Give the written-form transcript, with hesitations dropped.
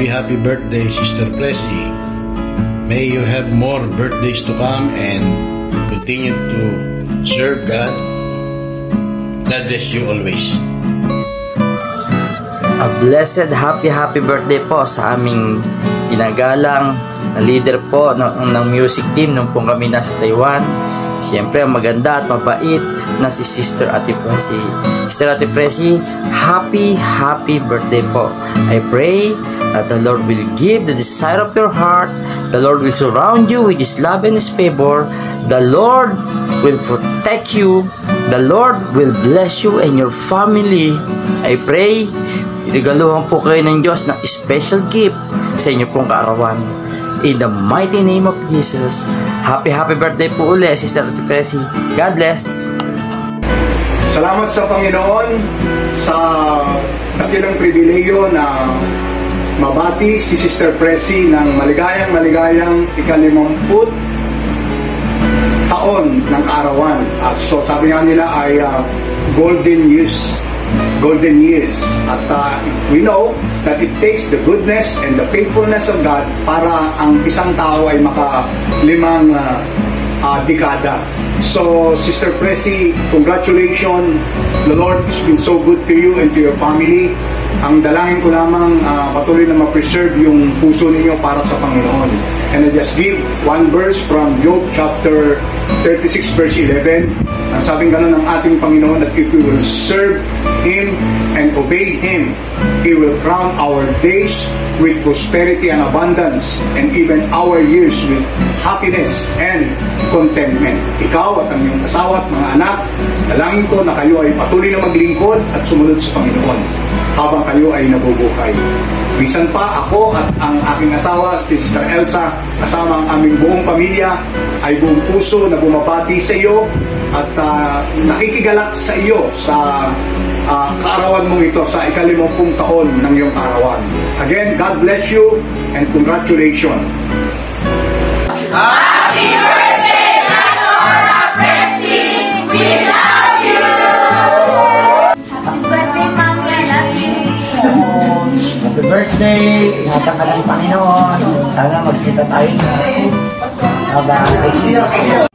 happy birthday, Sister Pressy. May you have more birthdays to come and continue to serve God. God bless you always. A blessed happy birthday po sa aming ginagalang na leader po ng music team nung po kami nasa Taiwan. Siyempre, ang maganda at mabait na si Sister Ate Pressy. Sister Ate Pressy, happy birthday po. I pray that the Lord will give the desire of your heart. The Lord will surround you with His love and His favor. The Lord will protect you. The Lord will bless you and your family. I pray, regaluhan po kayo ng Diyos ng special gift sa inyo pong kaarawan. In the mighty name of Jesus, happy birthday po ulit, Sister Ate Pressy. God bless. Salamat sa Panginoon sa dakilang pribileyo na mabati si Sister Pressy ng maligayang 50 taon ng kaarawan. So sabi nga nila ay golden years. At we know that it takes the goodness and the faithfulness of God para ang isang tao ay maka-5 dekada. So, Sister Pressy, congratulations. The Lord has been so good to you and to your family. Ang dalangin ko lamang patuloy na ma-preserve yung puso ninyo para sa Panginoon. And I just give one verse from Job chapter 36 verse 11. Ang sabing gano'n ng ating Panginoon, that if we will serve Him and obey Him, He will crown our days with prosperity and abundance, and even our years with happiness and contentment. Ikaw at ang iyong asawa at mga anak, dalangin ko na kayo ay patuloy na maglingkod at sumunod sa Panginoon habang kayo ay nabubuhay. Bisan pa ako at ang aking asawa, si Sister Elsa, kasama ang aming buong pamilya, ay buong puso na bumabati sa iyo at nakikigalak sa iyo sa kaarawan mong ito, sa 50 taon ng iyong kaarawan. Again, God bless you and congratulations. Happy birthday, Pastor Pressy! We love you! Happy birthday, Mami! I love you! Happy birthday! Ingatan ka ng Panginoon. Sana magkita tayo na. Bye-bye!